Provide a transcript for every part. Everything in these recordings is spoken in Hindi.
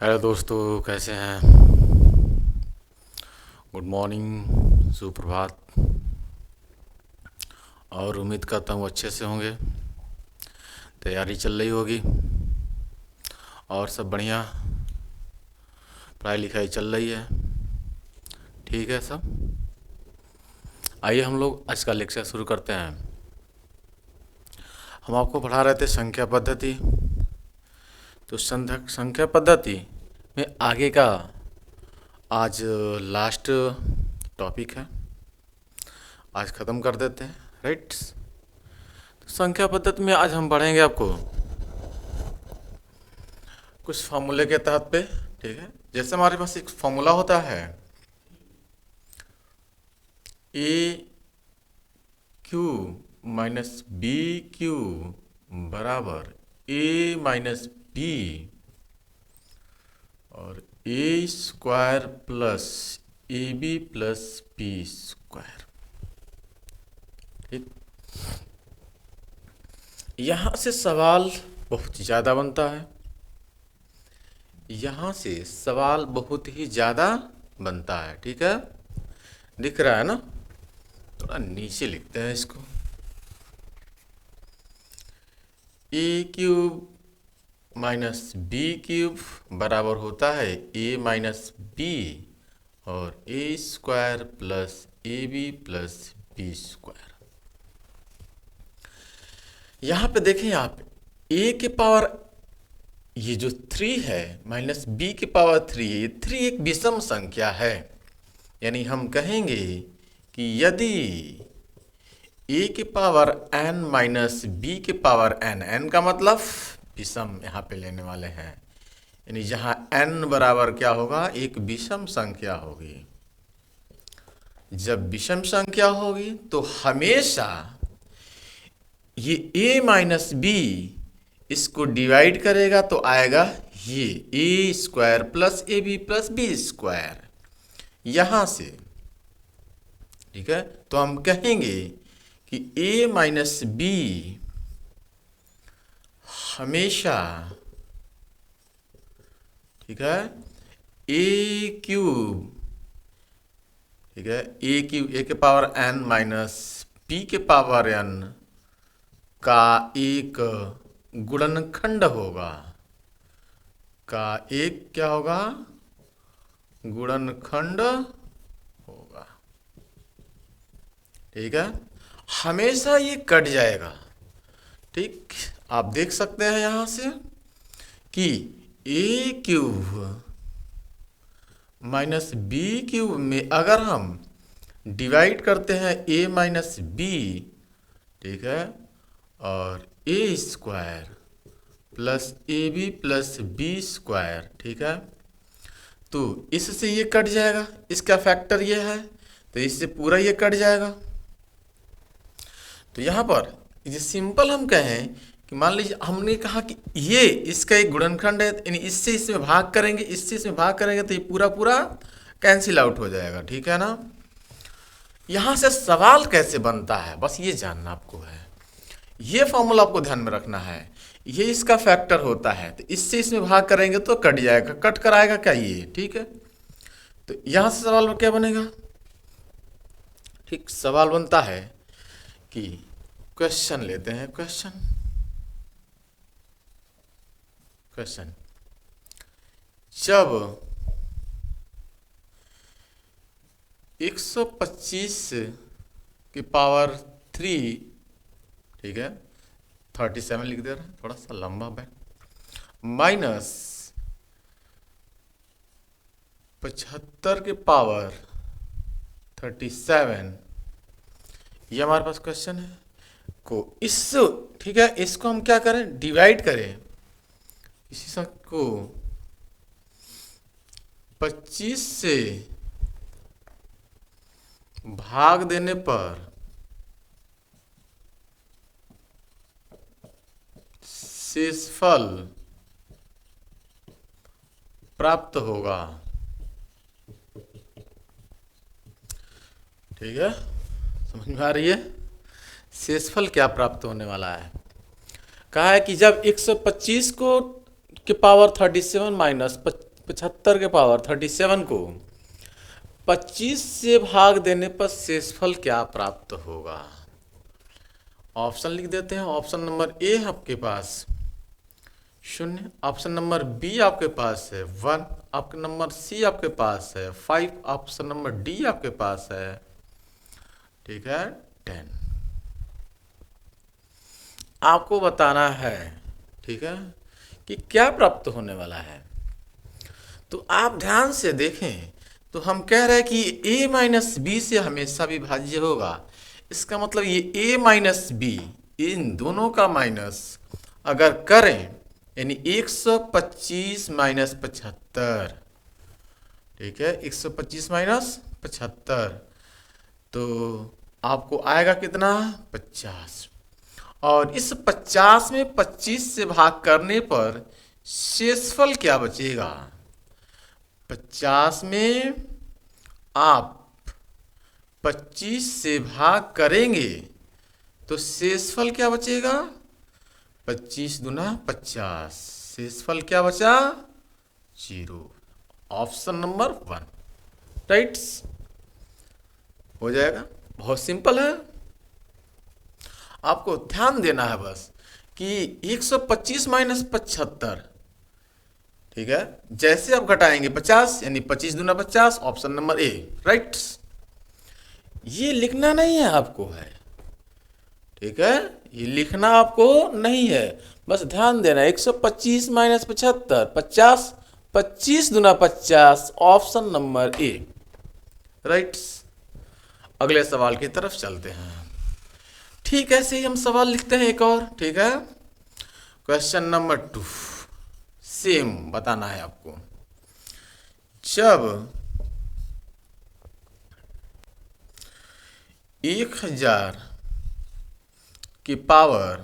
हेलो दोस्तों, कैसे हैं? गुड मॉर्निंग, सुप्रभात। और उम्मीद करता हूँ अच्छे से होंगे। तैयारी चल रही होगी और सब बढ़िया। पढ़ाई लिखाई चल रही है, ठीक है सब। आइए हम लोग आज का लेक्चर शुरू करते हैं। हम आपको पढ़ा रहे थे संख्या पद्धति। तो संख्या पद्धति में आगे का आज लास्ट टॉपिक है, आज ख़त्म कर देते हैं, राइट। तो संख्या पद्धति में आज हम पढ़ेंगे आपको कुछ फॉर्मूले के तहत पे, ठीक है। जैसे हमारे पास एक फॉर्मूला होता है A cube minus B cube बराबर ए माइनस बी और A square plus A B plus B square, ठीक। यहाँ से सवाल बहुत ज़्यादा बनता है, यहाँ से सवाल बहुत ही ज़्यादा बनता है, ठीक है। दिख रहा है ना? थोड़ा नीचे लिखते हैं इसको। A cube minus B cube बराबर होता है ए माइनस बी और A square plus A B plus B square. यहाँ पे देखें आप, ए के पावर ये जो 3 है माइनस बी के पावर 3 है, ये 3 एक विषम संख्या है। यानी हम कहेंगे कि यदि ए के पावर n माइनस बी के पावर n, n का मतलब विषम यहाँ पे लेने वाले हैं, यानी जहाँ n बराबर क्या होगा, एक विषम संख्या होगी। जब विषम संख्या होगी तो हमेशा ये a माइनस बी इसको डिवाइड करेगा तो आएगा ये A square plus A B plus B square यहाँ से, ठीक है। तो हम कहेंगे कि a माइनस बी हमेशा, ठीक है, ए क्यूब, ठीक है, ए क्यूब ए के पावर n माइनस बी के पावर n का एक गुणनखंड होगा, का एक क्या होगा, गुणनखंड होगा, ठीक है। हमेशा ये कट जाएगा, ठीक। आप देख सकते हैं यहाँ से कि A cube minus B cube में अगर हम डिवाइड करते हैं ए माइनस बी, ठीक है, और A square plus A B plus B square, ठीक है, तो इससे ये कट जाएगा, इसका फैक्टर ये है तो इससे पूरा ये कट जाएगा। तो यहाँ पर ये सिंपल हम कहें कि मान लीजिए हमने कहा कि ये इसका एक गुणनखंड है, यानी इससे इसमें भाग करेंगे, इससे इसमें भाग करेंगे तो ये पूरा पूरा कैंसिल आउट हो जाएगा, ठीक है ना। यहाँ से सवाल कैसे बनता है बस ये जानना आपको है, ये फॉर्मूला आपको ध्यान में रखना है। ये इसका फैक्टर होता है तो इससे इसमें भाग करेंगे तो कट जाएगा, कट कर आएगा क्या ये, ठीक है। तो यहाँ से सवाल क्या बनेगा, ठीक, सवाल बनता है कि क्वेश्चन लेते हैं, क्वेश्चन जब 125 की पावर 3, ठीक है, 37 लिख दे रहे हैं, थोड़ा सा लंबा है, माइनस 75 के पावर 37, ये हमारे पास क्वेश्चन है। को इस, ठीक है, इसको हम क्या करें, डिवाइड करें, इसी सब को 25 से भाग देने पर शेषफल प्राप्त होगा, ठीक है, समझ में आ रही है। शेषफल क्या प्राप्त होने वाला है, कहा है कि जब 125 को के पावर 37 माइनस 75 के पावर 37 को 25 से भाग देने पर शेषफल क्या प्राप्त होगा? ऑप्शन लिख देते हैं। ऑप्शन नंबर ए आपके पास 0, ऑप्शन नंबर बी आपके पास है 1, आपका नंबर सी आपके पास है 5, ऑप्शन नंबर डी आपके पास है, ठीक है, 10। आपको बताना है, ठीक है, कि क्या प्राप्त होने वाला है। तो आप ध्यान से देखें तो हम कह रहे हैं कि a माइनस बी से हमेशा विभाज्य होगा। इसका मतलब ये a माइनस बी, इन दोनों का माइनस अगर करें यानी 125 माइनस 75, ठीक है, 125 माइनस 75, तो आपको आएगा कितना? 50। और इस 50 में 25 से भाग करने पर शेषफल क्या बचेगा? 50 में आप 25 से भाग करेंगे तो शेषफल क्या बचेगा? 25 दूना 50, शेषफल क्या बचा? 0। ऑप्शन नंबर 1 राइट हो जाएगा। बहुत सिंपल है, आपको ध्यान देना है बस कि 125 माइनस 75, ठीक है, जैसे आप घटाएंगे 50 यानी 25 दूना 50, ऑप्शन नंबर ए राइट। ये लिखना नहीं है आपको है, ठीक है, ये लिखना आपको नहीं है, बस ध्यान देना। 125 माइनस 75 50, 25 दूना 50, ऑप्शन नंबर ए राइट। अगले सवाल की तरफ चलते हैं। ठीक है, ऐसे ही हम सवाल लिखते हैं एक और, ठीक है। क्वेश्चन नंबर 2 सेम बताना है आपको। जब 1000 की पावर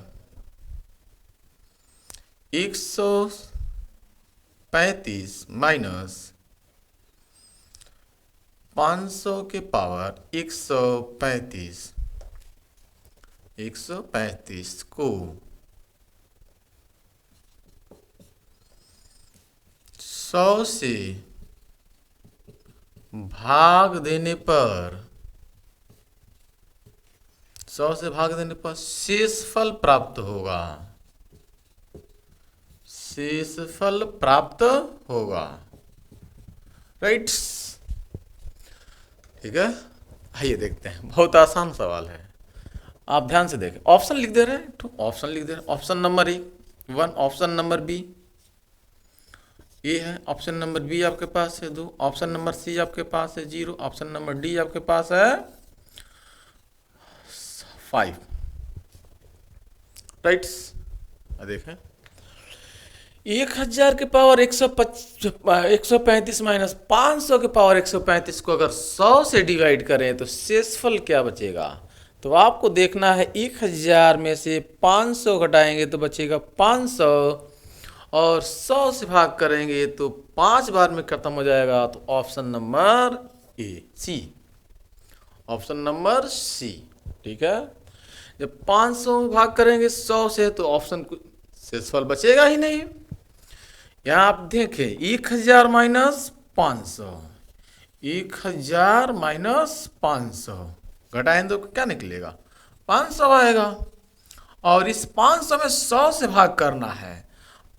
135 माइनस 500 के पावर 135 को 100 से भाग देने पर शेषफल प्राप्त होगा। शेषफल प्राप्त होगा राइट, ठीक है। आइए देखते हैं, बहुत आसान सवाल है, आप ध्यान से देखें। ऑप्शन लिख दे रहे हैं, तो ऑप्शन लिख दे रहे हैं। Option number A 1, option number B A है, ऑप्शन नंबर बी आपके पास है 2, ऑप्शन नंबर सी आपके पास है 0, ऑप्शन नंबर डी आपके पास है 5 राइट। देखें 1000 के पावर 135 माइनस 500 के पावर 135 को अगर 100 से डिवाइड करें तो शेषफल क्या बचेगा? तो आपको देखना है 1000 में से 500 घटाएंगे तो बचेगा 500, और 100 से भाग करेंगे तो 5 बार में खत्म हो जाएगा। तो option number A C, option number C, ठीक है। जब 500 में भाग करेंगे 100 से तो ऑप्शन शेषफल बचेगा ही नहीं। यहाँ आप देखें 1000 माइनस 500, 1000 माइनस 500 घटाएं तो क्या निकलेगा? 500 आएगा। और इस 500 में 100 से भाग करना है,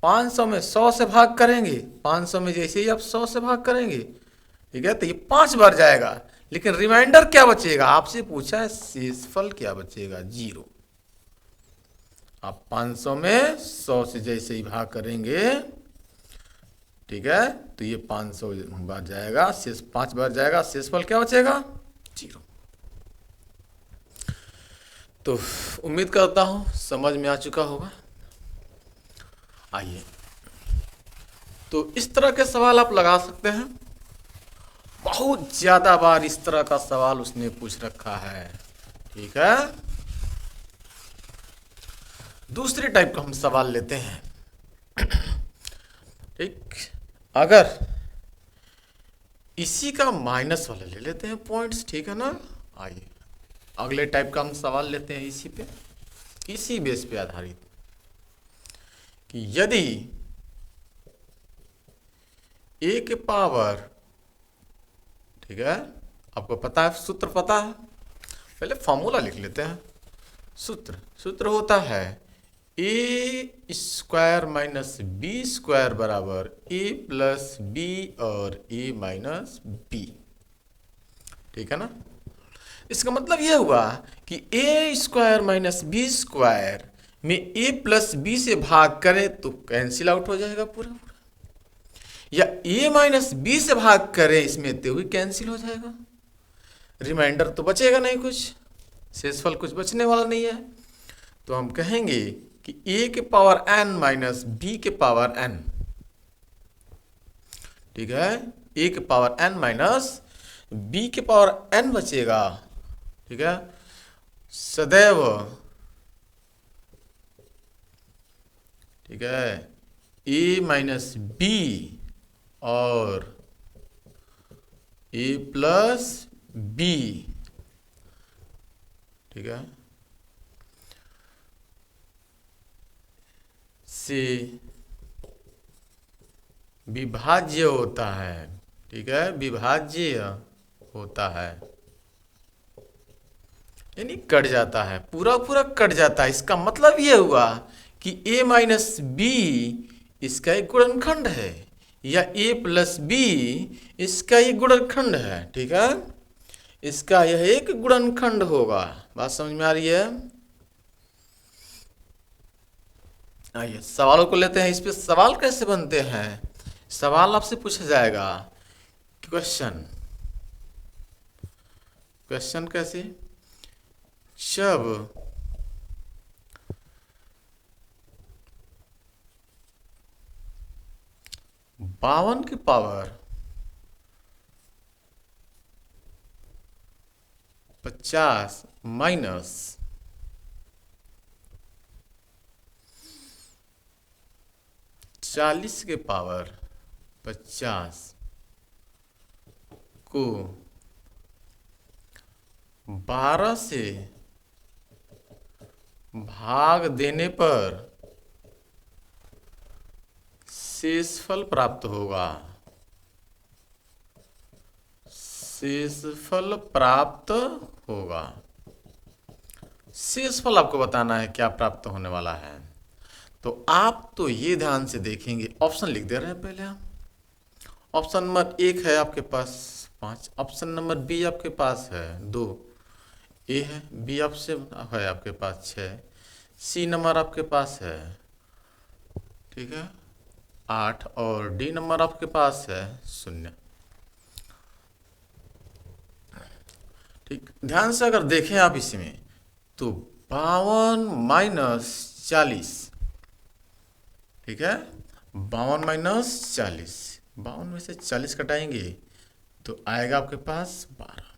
500 में 100 से भाग करेंगे, 500 में जैसे ही आप 100 से भाग करेंगे, ठीक है, तो ये 5 बार जाएगा, लेकिन रिमाइंडर क्या बचेगा? आपसे पूछा है शेषफल क्या बचेगा? 0। आप 500 में 100 से जैसे ही भाग करेंगे, ठीक है, तो ये 500 बार जाएगा, शेष 5 बार जाएगा, शेषफल क्या बचेगा? 0। तो उम्मीद करता हूं समझ में आ चुका होगा। आइए, तो इस तरह के सवाल आप लगा सकते हैं। बहुत ज्यादा बार इस तरह का सवाल उसने पूछ रखा है, ठीक है। दूसरे टाइप का हम सवाल लेते हैं, ठीक। अगर इसी का माइनस वाला ले लेते हैं पॉइंट्स, ठीक है ना। आइए अगले टाइप का हम सवाल लेते हैं, इसी बेस पे आधारित, कि यदि ए के पावर, ठीक है, आपको पता है, सूत्र पता है, पहले फॉर्मूला लिख लेते हैं। सूत्र होता है ए स्क्वायर माइनस बी स्क्वायर बराबर ए प्लस बी और ए माइनस बी, ठीक है ना। इसका मतलब यह हुआ कि ए स्क्वायर माइनस बी स्क्वायर में ए प्लस बी से भाग करें तो कैंसिल आउट हो जाएगा पूरा पूरा, या ए माइनस बी से भाग करें इसमें तो भी कैंसिल हो जाएगा, रिमाइंडर तो बचेगा नहीं, कुछ शेषफल कुछ बचने वाला नहीं है। तो हम कहेंगे कि ए के पावर एन माइनस बी के पावर एन, ठीक है, ए के पावर एन माइनस बी के पावर एन बचेगा, ठीक है, सदैव, ठीक है, ए माइनस बी और ए प्लस बी, ठीक है, से विभाज्य होता है, ठीक है, विभाज्य होता है, यानी कट जाता है, पूरा पूरा कट जाता है। इसका मतलब ये हुआ कि a माइनस बी इसका एक गुणनखंड है, या a प्लस बी इसका एक गुणनखंड है, ठीक है, इसका यह एक गुणनखंड होगा। बात समझ में आ रही है? आइए सवालों को लेते हैं। इस पे सवाल कैसे बनते हैं, सवाल आपसे पूछा जाएगा, क्वेश्चन कैसे, जब बावन की पावर 50 माइनस 40 के पावर 50 को 12 से भाग देने पर शेषफल प्राप्त होगा। शेषफल प्राप्त होगा, शेषफल आपको बताना है क्या प्राप्त होने वाला है। तो आप तो ये ध्यान से देखेंगे, ऑप्शन लिख दे रहे हैं पहले हम। ऑप्शन नंबर 1 है आपके पास 5, ऑप्शन नंबर बी आपके पास है 2, ए है, बी ऑप्शन है आपके पास 6, सी नंबर आपके पास है, ठीक है, 8 और डी नंबर आपके पास है 0। ठीक, ध्यान से अगर देखें आप इसमें तो 52 माइनस 40, ठीक है, 52 माइनस 40, 52 में से 40 घटाएंगे तो आएगा आपके पास 12,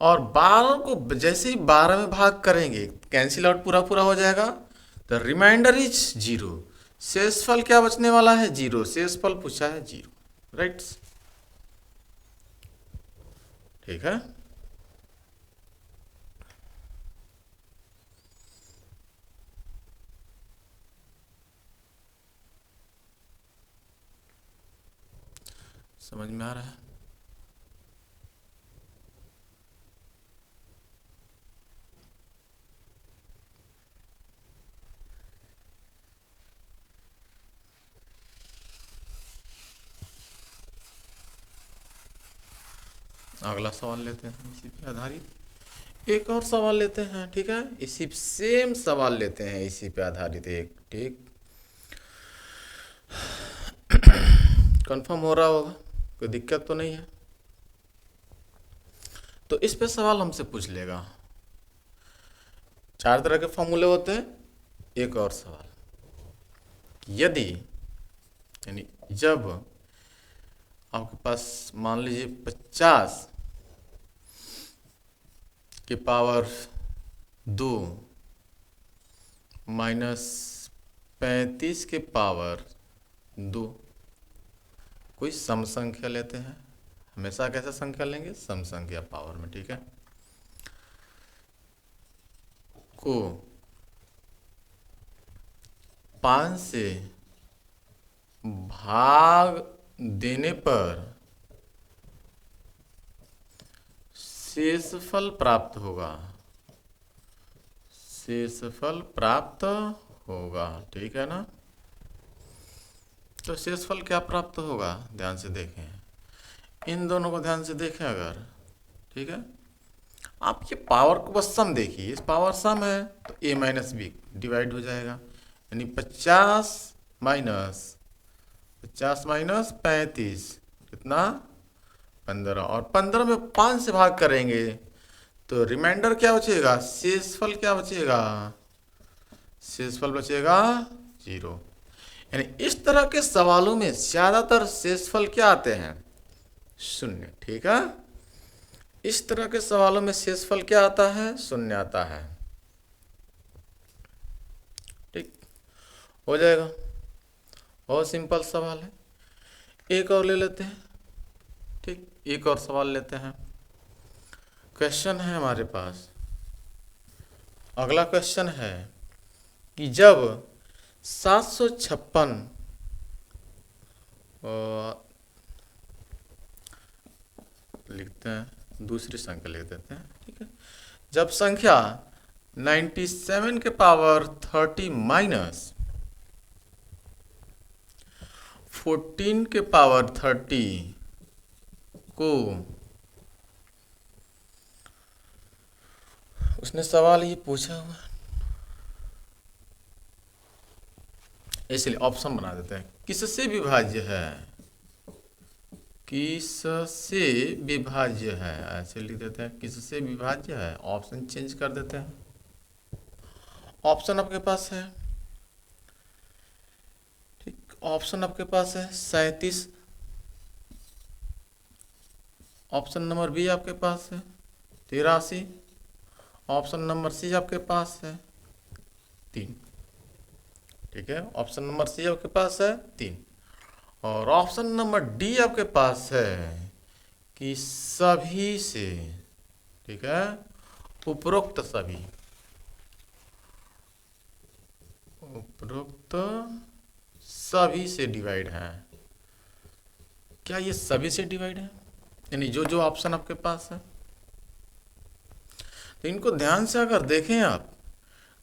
और 12 को जैसे ही 12 में भाग करेंगे कैंसिल आउट पूरा पूरा हो जाएगा, तो रिमाइंडर इज 0। शेषफल क्या बचने वाला है? 0। शेषफल पूछा है 0, राइट, ठीक है। समझ में आ रहा है? अगला सवाल लेते हैं इसी पे आधारित, एक और सवाल लेते हैं, ठीक है, इसी सेम सवाल लेते हैं इसी पे आधारित एक, ठीक, कंफर्म हो रहा होगा, कोई दिक्कत तो नहीं है। तो इस पे सवाल हमसे पूछ लेगा, 4 तरह के फॉर्मूले होते हैं। एक और सवाल, यदि यानी जब आपके पास मान लीजिए 50 के पावर 2 माइनस 35 के पावर 2, कोई सम संख्या लेते हैं, हमेशा कैसे संख्या लेंगे? सम संख्या पावर में, ठीक है, को 5 से भाग देने पर शेषफल प्राप्त होगा, शेषफल प्राप्त होगा, ठीक है ना। तो शेषफल क्या प्राप्त होगा, ध्यान से देखें, इन दोनों को ध्यान से देखें अगर, ठीक है। आप ये पावर को बस सम देखिए, इस पावर सम है तो a माइनस बी डिवाइड हो जाएगा, यानी 50 माइनस 35 कितना 15, और 15 में 5 से भाग करेंगे तो रिमाइंडर क्या बचेगा, शेषफल क्या बचेगा, शेषफल बचेगा 0। यानी इस तरह के सवालों में ज्यादातर शेषफल क्या आते हैं, शून्य, ठीक है। इस तरह के सवालों में शेषफल क्या आता है, शून्य आता है, ठीक हो जाएगा। बहुत सिंपल सवाल है। एक और ले लेते हैं, ठीक, एक और सवाल लेते हैं। क्वेश्चन है हमारे पास, अगला क्वेश्चन है कि जब 756 लिखते हैं, दूसरी संख्या लिख देते हैं, ठीक है। जब संख्या 97 के पावर 30 माइनस 14 के पावर 30 को, उसने सवाल ये पूछा हुआ, इसलिए ऑप्शन बना देते हैं, किससे विभाज्य है, किससे विभाज्य है, ऐसे लिख देते हैं, किससे विभाज्य है। ऑप्शन चेंज कर देते हैं। ऑप्शन आपके पास है, ठीक, ऑप्शन आपके पास है 37, ऑप्शन नंबर बी आपके पास है 83, ऑप्शन नंबर सी आपके पास है 3, ठीक है। ऑप्शन नंबर सी आपके पास है 3, और ऑप्शन नंबर डी आपके पास है कि सभी से, ठीक है, उपरोक्त सभी, उपरोक्त सभी से डिवाइड है। क्या ये सभी से डिवाइड है, यानी जो जो ऑप्शन आपके पास है। तो इनको ध्यान से अगर देखें आप,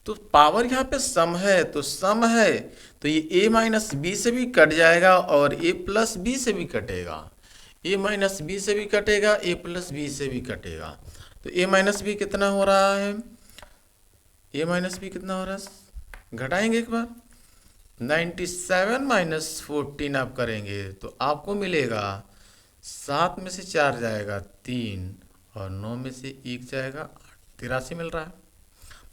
तो पावर यहाँ पे सम है, तो सम है तो ये a माइनस बी से भी कट जाएगा और a प्लस बी से भी कटेगा, a माइनस बी से भी कटेगा, a प्लस बी से भी कटेगा। तो a माइनस बी कितना हो रहा है, a माइनस बी कितना हो रहा है, घटाएंगे एक बार, 97 माइनस 14 आप करेंगे तो आपको मिलेगा 7 में से 4 जाएगा 3 और 9 में से 1 जाएगा 8, 83 मिल रहा है।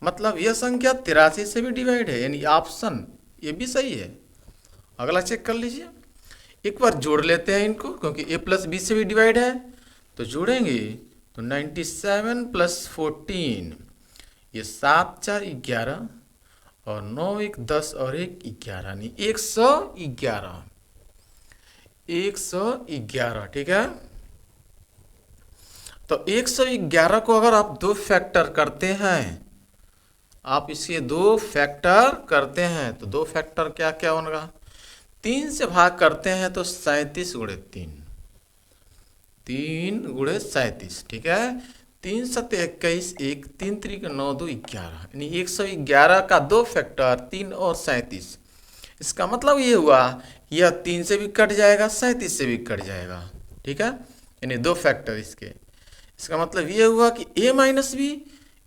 मतलब यह संख्या 83 से भी डिवाइड है, यानी ऑप्शन ये भी सही है। अगला चेक कर लीजिए, एक बार जोड़ लेते हैं इनको, क्योंकि a प्लस बी से भी डिवाइड है, तो जोड़ेंगे तो 97 प्लस 14, ये 7 4 11 और 9 1 10 और 1 11, नहीं 111, 111, ठीक है। तो 111 को अगर आप 2 फैक्टर करते हैं, आप इसके 2 फैक्टर करते हैं, तो 2 फैक्टर क्या क्या होगा, 3 से भाग करते हैं तो 37 गुणे 3, 3 गुणे 37, ठीक है। 3 7 21, 1 3 3 9 2 11, यानी 111 का 2 फैक्टर 3 और 37। इसका मतलब ये हुआ, यह 3 से भी कट जाएगा, 37 से भी कट जाएगा, ठीक है, यानी 2 फैक्टर इसके। इसका मतलब ये हुआ कि a माइनस बी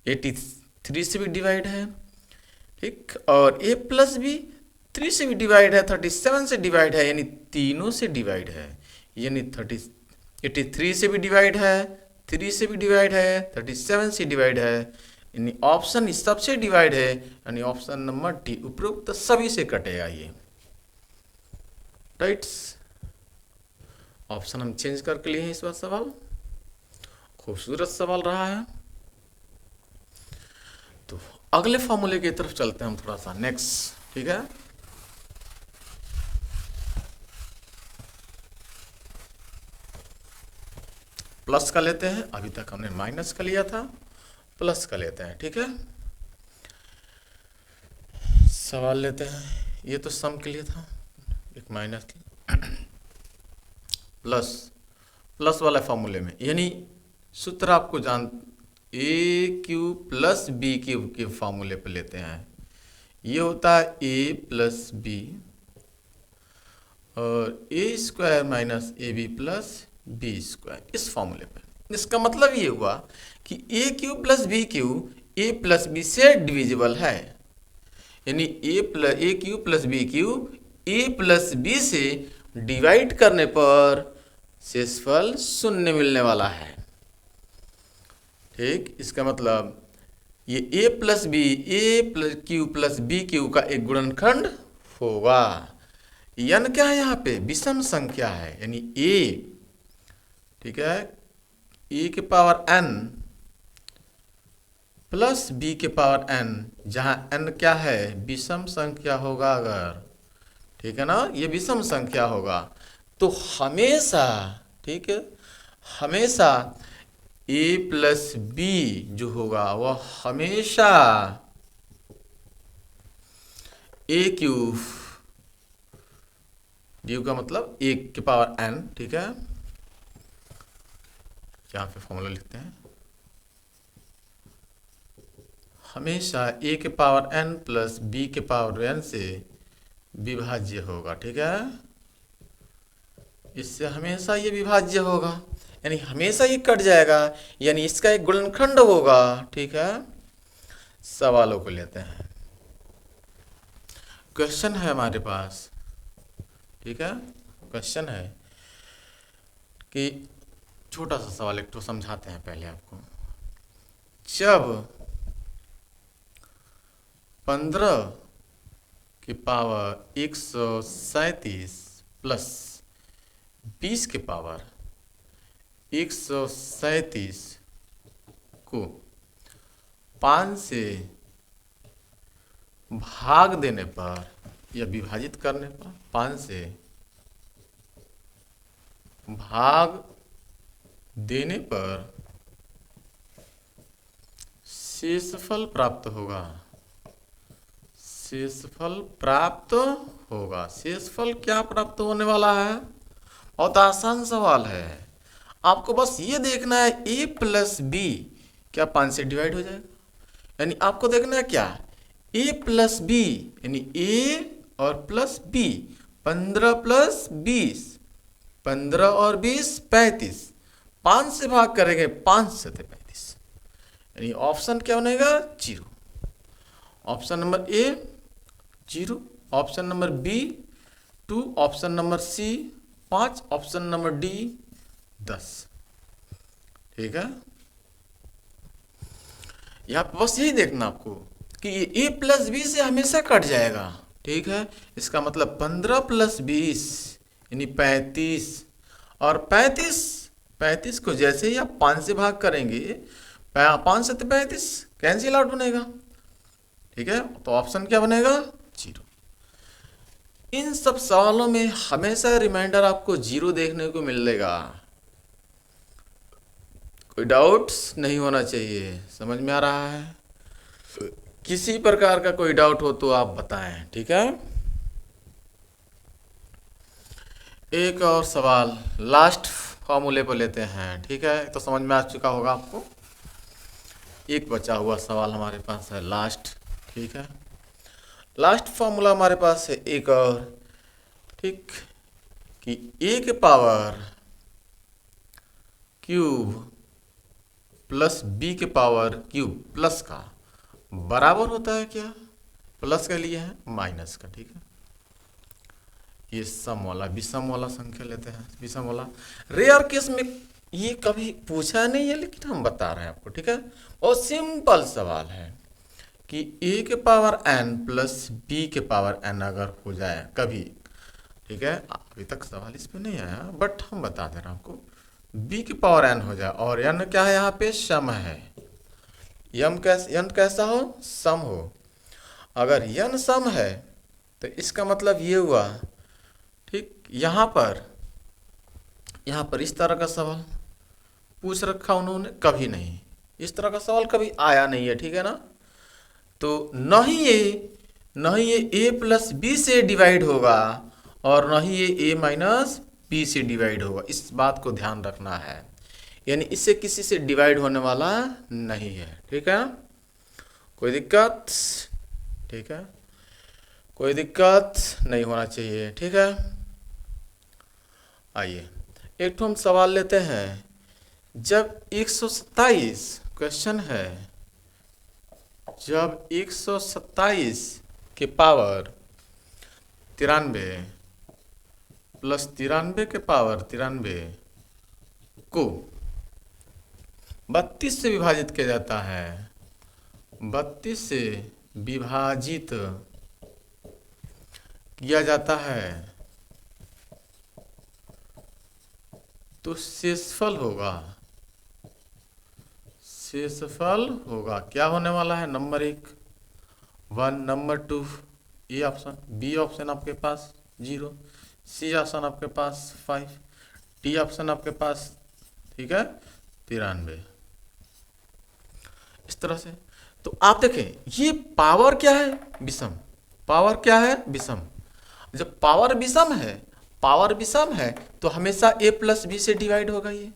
83 से भी डिवाइड है, ठीक, और a प्लस बी 3 से भी डिवाइड है, 37 से डिवाइड है, यानी तीनों से डिवाइड है, यानी 83 से भी डिवाइड है, 3 से भी डिवाइड है, 37 से डिवाइड है, यानी ऑप्शन इस सबसे डिवाइड है, यानी ऑप्शन नंबर डी उपरोक्त सभी से कटेगा ये, राइट। ऑप्शन हम चेंज करके लिए हैं इस बार। सवाल खूबसूरत सवाल रहा है। तो अगले फॉर्मूले की तरफ चलते हैं हम थोड़ा सा, नेक्स्ट, ठीक है। प्लस का लेते हैं, अभी तक हमने माइनस का लिया था, प्लस का लेते हैं, ठीक है। सवाल लेते हैं, ये तो सम के लिए था, एक माइनस प्लस प्लस वाले फॉर्मूले में, यानी सूत्र आपको ए क्यूब प्लस बी क्यूब के फॉर्मूले पे लेते हैं। ये होता है ए प्लस बी और A square minus A B plus B square, इस फॉर्मूले पे। इसका मतलब ये हुआ कि A cube plus B cube A plus B से डिविजिबल है, यानी A cube plus B cube A plus B से डिवाइड करने पर शेषफल शून्य मिलने वाला है। ठीक, इसका मतलब ये A plus B A plus cube plus B cube का एक गुणनखंड होगा। n क्या है यहाँ पे? विषम संख्या है, यानी a, ठीक है, a के पावर n प्लस b के पावर n, जहाँ n क्या है? विषम संख्या होगा अगर, ठीक है ना, ये विषम संख्या होगा तो हमेशा, ठीक है, हमेशा a प्लस बी जो होगा वह हमेशा a क्यूब, डी का मतलब 1 के पावर n, ठीक है, यहाँ पे फॉर्मूला लिखते हैं, हमेशा a के पावर n प्लस b के पावर n से विभाज्य होगा। ठीक है, इससे हमेशा ये विभाज्य होगा, यानी हमेशा ये कट जाएगा, यानी इसका एक गुणनखंड होगा। ठीक है, सवालों को लेते हैं। क्वेश्चन है हमारे पास, ठीक है, क्वेश्चन है कि छोटा सा सवाल एक तो समझाते हैं पहले आपको। जब 15 की पावर 137 प्लस 20 के पावर 137 को 5 से भाग देने पर या विभाजित करने पर, 5 से भाग देने पर शेषफल प्राप्त होगा। शेषफल प्राप्त होगा। शेषफल क्या प्राप्त होने वाला है? बहुत आसान सवाल है, आपको बस ये देखना है a प्लस बी क्या 5 से डिवाइड हो जाएगा, यानी आपको देखना है क्या, a प्लस बी, यानी a और प्लस b, 15 प्लस 20, 15 और 20 35, 5 से भाग करेंगे 5 से 35, यानी ऑप्शन क्या बनेगा? 0। Option number A 0, option number B 2, option number C 5, option number D 10। ठीक है, यहाँ पे बस यही देखना आपको कि ये a प्लस बी से हमेशा कट जाएगा। ठीक है, इसका मतलब 15 प्लस 20 यानी 35, और 35 को जैसे ही आप 5 से भाग करेंगे, 5 से 35 कैंसिल आउट बनेगा। ठीक है, तो ऑप्शन क्या बनेगा? 0। इन सब सवालों में हमेशा रिमाइंडर आपको 0 देखने को मिलेगा। कोई डाउट्स नहीं होना चाहिए, समझ में आ रहा है? किसी प्रकार का कोई डाउट हो तो आप बताएं। ठीक है, एक और सवाल लास्ट फॉर्मूले पर लेते हैं। ठीक है, तो समझ में आ चुका होगा आपको। एक बचा हुआ सवाल हमारे पास है लास्ट। ठीक है, लास्ट फॉर्मूला हमारे पास है एक और, ठीक, कि a के पावर क्यूब प्लस b के पावर क्यूब प्लस का बराबर होता है क्या? प्लस का लिए है माइनस का। ठीक है, ये सम वाला विषम वाला संख्या लेते हैं, विषम वाला। रेयर केस में ये कभी पूछा नहीं है, लेकिन हम बता रहे हैं आपको। ठीक है, बहुत सिंपल सवाल है कि a के पावर n प्लस b के पावर n अगर हो जाए कभी, ठीक है, अभी तक सवाल इस पे नहीं आया बट हम बता दे रहे हैं आपको, b की पावर n हो जाए और n क्या है? यहाँ पे सम है। n कैसा हो? सम हो। अगर n सम है तो इसका मतलब ये हुआ, ठीक, यहाँ पर इस तरह का सवाल पूछ रखा उन्होंने, कभी नहीं इस तरह का सवाल कभी आया नहीं है। ठीक है ना, तो न ही ये a प्लस बी से डिवाइड होगा और न ही ये a माइनस बी से डिवाइड होगा, इस बात को ध्यान रखना है। यानी इससे किसी से डिवाइड होने वाला नहीं है। ठीक है, कोई दिक्कत? ठीक है, कोई दिक्कत नहीं होना चाहिए। ठीक है, आइए एक तो हम सवाल लेते हैं। जब 127 क्वेश्चन है, जब 127 के पावर 93 प्लस 93 के पावर 93 को 32 से विभाजित किया जाता है, 32 से विभाजित किया जाता है, तो शेषफल होगा, शेषफल होगा क्या होने वाला है? Number 1 1, number 2 A option, B option आपके पास 0, सी ऑप्शन आपके पास 5, डी ऑप्शन आपके पास, ठीक है, 93। इस तरह से तो आप देखें ये पावर क्या है? विषम। पावर क्या है? विषम। जब पावर विषम है, पावर विषम है तो हमेशा a प्लस बी से डिवाइड होगा। ये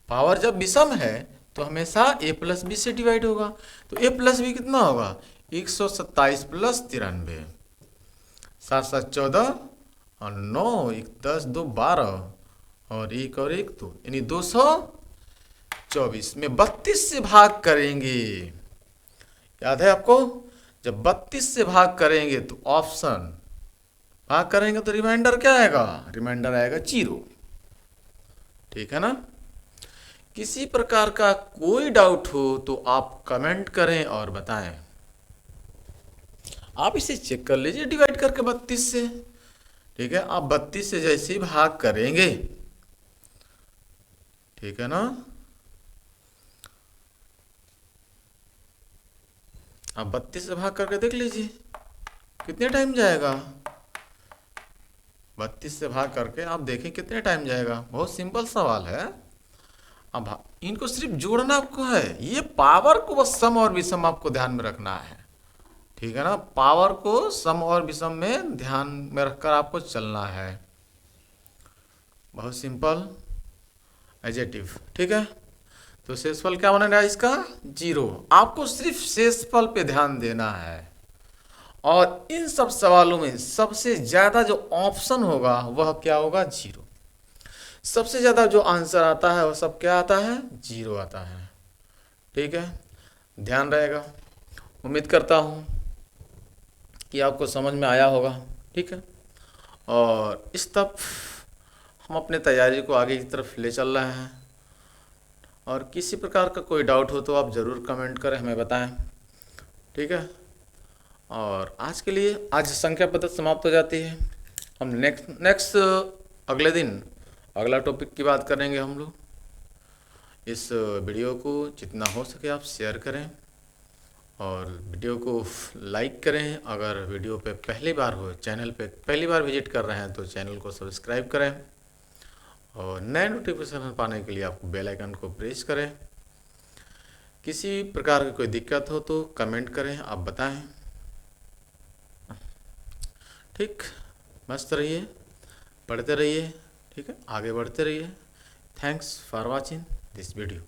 पावर जब विषम है तो हमेशा a प्लस बी से डिवाइड होगा। तो a प्लस बी कितना होगा? 127 प्लस 93, 7 7 14 और 9 1 10 2 12 और 1 और 1 2, यानी 224 में 32 से भाग करेंगे। याद है आपको? जब 32 से भाग करेंगे तो ऑप्शन भाग करेंगे तो रिमाइंडर क्या आएगा? रिमाइंडर आएगा 0। ठीक है ना? किसी प्रकार का कोई डाउट हो तो आप कमेंट करें और बताएं। आप इसे चेक कर लीजिए डिवाइड करके 32 से। ठीक है, आप 32 से जैसे ही भाग करेंगे, ठीक है ना, आप 32 से भाग करके देख लीजिए कितने टाइम जाएगा। 32 से भाग करके आप देखें कितने टाइम जाएगा। बहुत सिंपल सवाल है। अब इनको सिर्फ जोड़ना आपको है। ये पावर को बस सम और विषम आपको ध्यान में रखना है। ठीक है ना, पावर को सम और विषम में ध्यान में रखकर आपको चलना है। बहुत सिंपल, एडजेक्टिव। ठीक है, तो शेषफल क्या बनेगा इसका? 0। आपको सिर्फ शेषफल पे ध्यान देना है। और इन सब सवालों में सबसे ज्यादा जो ऑप्शन होगा वह क्या होगा? 0। सबसे ज्यादा जो आंसर आता है वह सब क्या आता है? 0 आता है। ठीक है, ध्यान रहेगा। उम्मीद करता हूँ कि आपको समझ में आया होगा। ठीक है, और इस तरफ हम अपने तैयारी को आगे की तरफ ले चल रहे हैं। और किसी प्रकार का कोई डाउट हो तो आप ज़रूर कमेंट करें, हमें बताएं। ठीक है, और आज के लिए आज संख्या पद्धति समाप्त हो जाती है। हम नेक्स्ट अगले दिन अगला टॉपिक की बात करेंगे हम लोग। इस वीडियो को जितना हो सके आप शेयर करें और वीडियो को लाइक करें। अगर वीडियो पे पहली बार हो, चैनल पे पहली बार विजिट कर रहे हैं तो चैनल को सब्सक्राइब करें और नए नोटिफिकेशन पाने के लिए आप बेल आइकन को प्रेस करें। किसी प्रकार की कोई दिक्कत हो तो कमेंट करें, आप बताएं। ठीक, मस्त रहिए, पढ़ते रहिए। ठीक है, आगे बढ़ते रहिए। Thanks for watching this video.